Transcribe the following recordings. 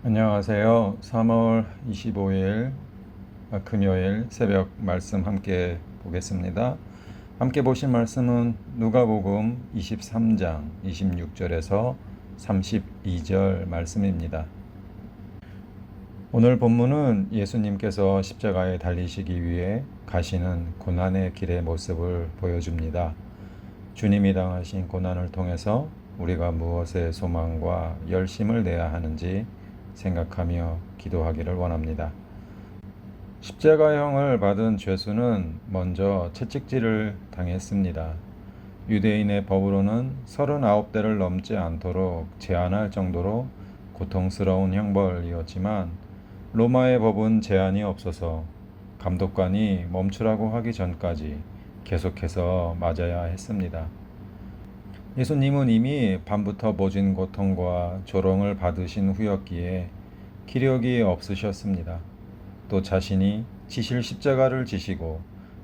안녕하세요. 3월 25일 금요일 새벽 말씀 함께 보겠습니다. 함께 보실 말씀은 누가복음 23장 26절에서 32절 말씀입니다. 오늘 본문은 예수님께서 십자가에 달리시기 위해 가시는 고난의 길의 모습을 보여줍니다. 주님이 당하신 고난을 통해서 우리가 무엇에 소망과 열심을 내야 하는지 생각하며 기도하기를 원합니다. 십자가형을 받은 죄수는 먼저 채찍질을 당했습니다. 유대인의 법으로는 39대를 넘지 않도록 제한할 정도로 고통스러운 형벌이었지만 로마의 법은 제한이 없어서 감독관이 멈추라고 하기 전까지 계속해서 맞아야 했습니다. 예수님은 이미 밤부터 모진 고통과 조롱을 받으신 후였기에 기력이 없으셨습니다. 또 자신이 지실 십자가를 지시고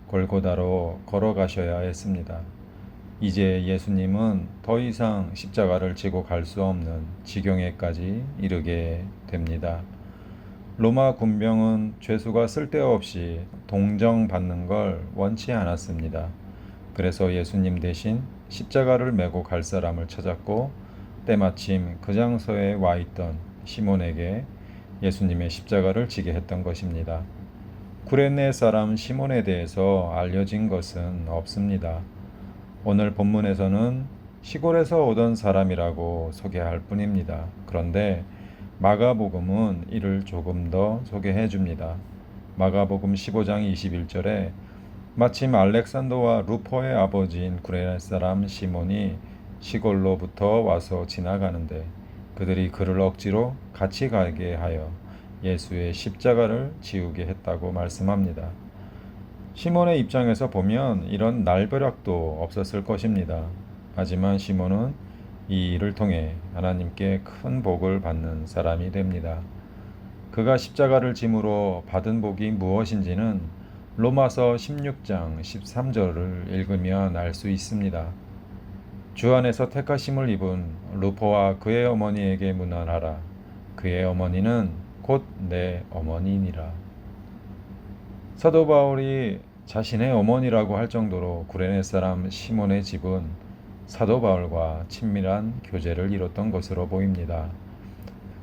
골고다로 걸어가셔야 했습니다. 이제 예수님은 더 이상 십자가를 지고 갈 수 없는 지경에까지 이르게 됩니다. 로마 군병은 죄수가 쓸데없이 동정받는 걸 원치 않았습니다. 그래서 예수님 대신 십자가를 메고 갈 사람을 찾았고 때마침 그 장소에 와 있던 시몬에게 예수님의 십자가를 지게 했던 것입니다. 구레네 사람 시몬에 대해서 알려진 것은 없습니다. 오늘 본문에서는 시골에서 오던 사람이라고 소개할 뿐입니다. 그런데 마가복음은 이를 조금 더 소개해 줍니다. 마가복음 15장 21절에 마침 알렉산더와 루포의 아버지인 구레네 사람 시몬이 시골로부터 와서 지나가는데 그들이 그를 억지로 같이 가게 하여 예수의 십자가를 지우게 했다고 말씀합니다. 시몬의 입장에서 보면 이런 날벼락도 없었을 것입니다. 하지만 시몬은 이 일을 통해 하나님께 큰 복을 받는 사람이 됩니다. 그가 십자가를 짐으로 받은 복이 무엇인지는 로마서 16장 13절을 읽으면 알 수 있습니다. 주 안에서 택하심을 입은 루포와 그의 어머니에게 문안하라. 그의 어머니는 곧 내 어머니니라. 사도 바울이 자신의 어머니라고 할 정도로 구레네 사람 시몬의 집은 사도 바울과 친밀한 교제를 이뤘던 것으로 보입니다.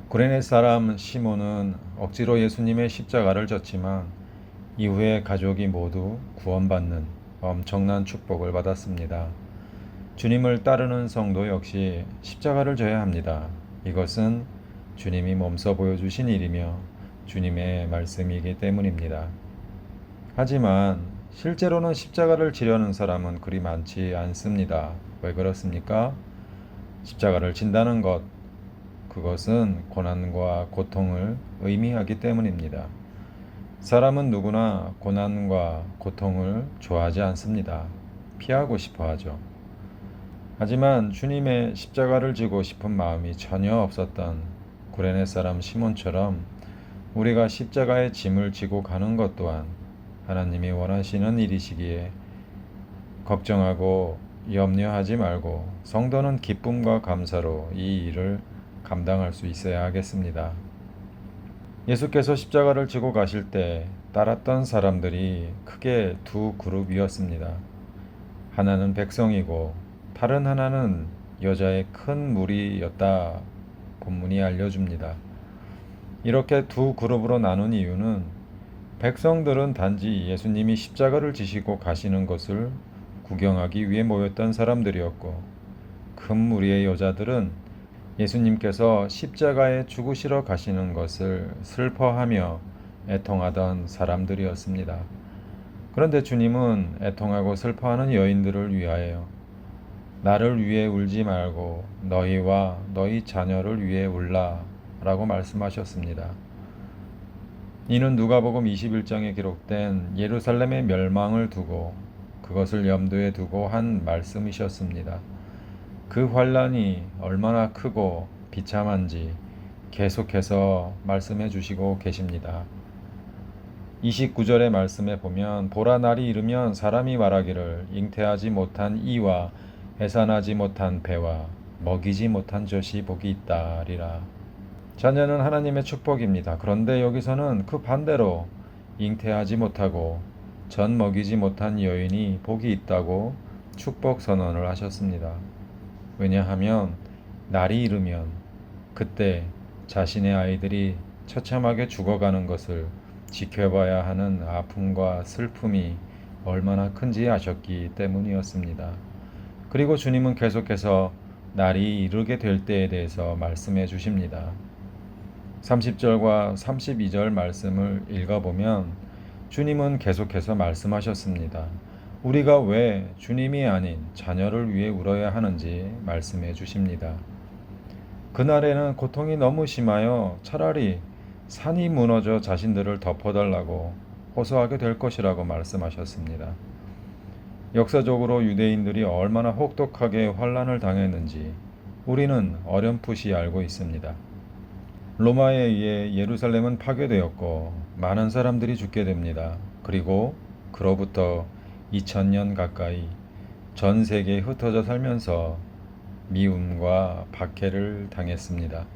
구레네 사람 시몬은 억지로 예수님의 십자가를 졌지만 이후에 가족이 모두 구원받는 엄청난 축복을 받았습니다. 주님을 따르는 성도 역시 십자가를 져야 합니다. 이것은 주님이 몸소 보여주신 일이며 주님의 말씀이기 때문입니다. 하지만 실제로는 십자가를 지려는 사람은 그리 많지 않습니다. 왜 그렇습니까? 십자가를 진다는 것, 그것은 고난과 고통을 의미하기 때문입니다. 사람은 누구나 고난과 고통을 좋아하지 않습니다. 피하고 싶어 하죠. 하지만 주님의 십자가를 지고 싶은 마음이 전혀 없었던 구레네 사람 시몬처럼 우리가 십자가의 짐을 지고 가는 것 또한 하나님이 원하시는 일이시기에 걱정하고 염려하지 말고 성도는 기쁨과 감사로 이 일을 감당할 수 있어야 하겠습니다. 예수께서 십자가를 지고 가실 때 따랐던 사람들이 크게 두 그룹이었습니다. 하나는 백성이고 다른 하나는 여자의 큰 무리였다 본문이 알려줍니다. 이렇게 두 그룹으로 나눈 이유는 백성들은 단지 예수님이 십자가를 지시고 가시는 것을 구경하기 위해 모였던 사람들이었고 큰 무리의 여자들은 예수님께서 십자가에 죽으시러 가시는 것을 슬퍼하며 애통하던 사람들이었습니다. 그런데 주님은 애통하고 슬퍼하는 여인들을 위하여 나를 위해 울지 말고 너희와 너희 자녀를 위해 울라 라고 말씀하셨습니다. 이는 누가복음 21장에 기록된 예루살렘의 멸망을 두고 그것을 염두에 두고 한 말씀이셨습니다. 그 환란이 얼마나 크고 비참한지 계속해서 말씀해 주시고 계십니다. 29절의 말씀에 보면 보라 날이 이르면 사람이 말하기를 잉태하지 못한 이와 해산하지 못한 배와 먹이지 못한 젖이 복이 있다리라. 자녀는 하나님의 축복입니다. 그런데 여기서는 그 반대로 잉태하지 못하고 젖 먹이지 못한 여인이 복이 있다고 축복 선언을 하셨습니다. 왜냐하면 날이 이르면 그때 자신의 아이들이 처참하게 죽어가는 것을 지켜봐야 하는 아픔과 슬픔이 얼마나 큰지 아셨기 때문이었습니다. 그리고 주님은 계속해서 날이 이르게 될 때에 대해서 말씀해 주십니다. 30절과 32절 말씀을 읽어보면 주님은 계속해서 말씀하셨습니다. 우리가 왜 주님이 아닌 자녀를 위해 울어야 하는지 말씀해 주십니다. 그날에는 고통이 너무 심하여 차라리 산이 무너져 자신들을 덮어달라고 호소하게 될 것이라고 말씀하셨습니다. 역사적으로 유대인들이 얼마나 혹독하게 환난을 당했는지 우리는 어렴풋이 알고 있습니다. 로마에 의해 예루살렘은 파괴되었고 많은 사람들이 죽게 됩니다. 그리고 그로부터 2000년 가까이 전 세계에 흩어져 살면서 미움과 박해를 당했습니다.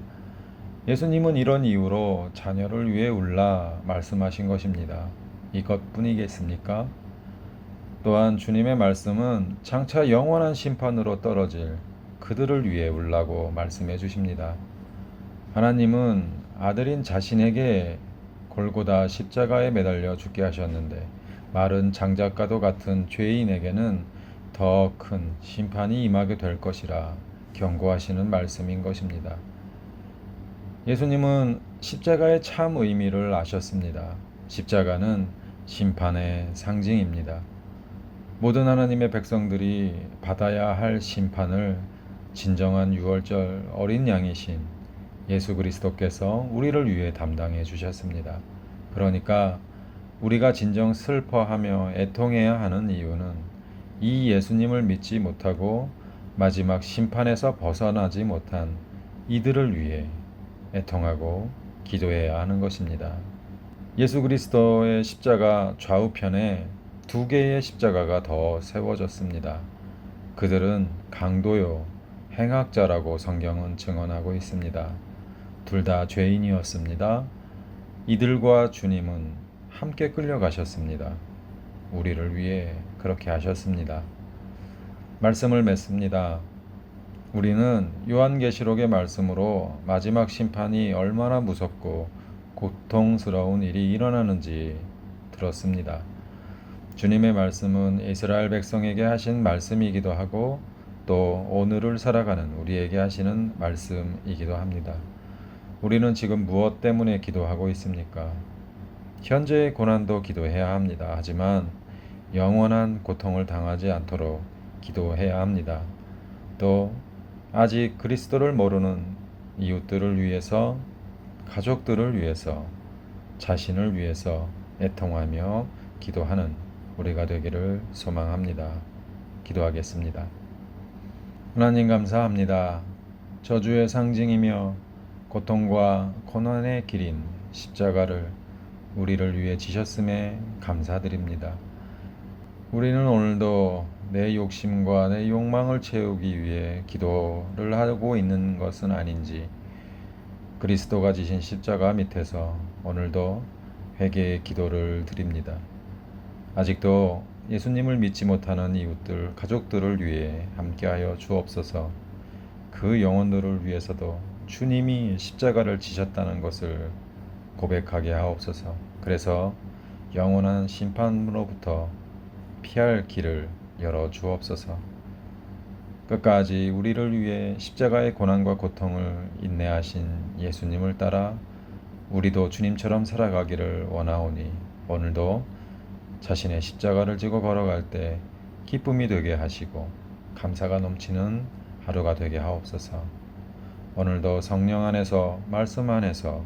예수님은 이런 이유로 자녀를 위해 울라 말씀하신 것입니다. 이것뿐이겠습니까? 또한 주님의 말씀은 장차 영원한 심판으로 떨어질 그들을 위해 울라고 말씀해 주십니다. 하나님은 아들인 자신에게 골고다 십자가에 매달려 죽게 하셨는데 마른 장작과도 같은 죄인에게는 더 큰 심판이 임하게 될 것이라 경고하시는 말씀인 것입니다. 예수님은 십자가의 참 의미를 아셨습니다. 십자가는 심판의 상징입니다. 모든 하나님의 백성들이 받아야 할 심판을 진정한 유월절 어린 양이신 예수 그리스도께서 우리를 위해 담당해 주셨습니다. 그러니까 우리가 진정 슬퍼하며 애통해야 하는 이유는 이 예수님을 믿지 못하고 마지막 심판에서 벗어나지 못한 이들을 위해 애통하고 기도해야 하는 것입니다. 예수 그리스도의 십자가 좌우편에 두 개의 십자가가 더 세워졌습니다. 그들은 강도요, 행악자라고 성경은 증언하고 있습니다. 둘 다 죄인이었습니다. 이들과 주님은 함께 끌려가셨습니다. 우리를 위해 그렇게 하셨습니다. 말씀을 맺습니다. 우리는 요한계시록의 말씀으로 마지막 심판이 얼마나 무섭고 고통스러운 일이 일어나는지 들었습니다. 주님의 말씀은 이스라엘 백성에게 하신 말씀이기도 하고 또 오늘을 살아가는 우리에게 하시는 말씀이기도 합니다. 우리는 지금 무엇 때문에 기도하고 있습니까? 현재의 고난도 기도해야 합니다. 하지만 영원한 고통을 당하지 않도록 기도해야 합니다. 또 아직 그리스도를 모르는 이웃들을 위해서, 가족들을 위해서, 자신을 위해서 애통하며 기도하는 우리가 되기를 소망합니다. 기도하겠습니다. 하나님 감사합니다. 저주의 상징이며 고통과 고난의 길인 십자가를 우리를 위해 지셨음에 감사드립니다. 우리는 오늘도 내 욕심과 내 욕망을 채우기 위해 기도를 하고 있는 것은 아닌지 그리스도가 지신 십자가 밑에서 오늘도 회개의 기도를 드립니다. 아직도 예수님을 믿지 못하는 이웃들, 가족들을 위해 함께하여 주옵소서. 그 영혼들을 위해서도 주님이 십자가를 지셨다는 것을 고백하게 하옵소서. 그래서 영원한 심판으로부터 피할 길을 열어 주옵소서. 끝까지 우리를 위해 십자가의 고난과 고통을 인내하신 예수님을 따라 우리도 주님처럼 살아가기를 원하오니 오늘도 자신의 십자가를 지고 걸어갈 때 기쁨이 되게 하시고 감사가 넘치는 하루가 되게 하옵소서. 오늘도 성령 안에서 말씀 안에서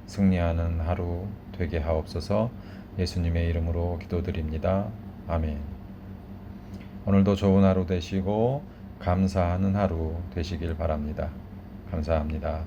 승리하는 하루 되게 하옵소서. 예수님의 이름으로 기도드립니다. 아멘. 오늘도 좋은 하루 되시고 감사하는 하루 되시길 바랍니다. 감사합니다.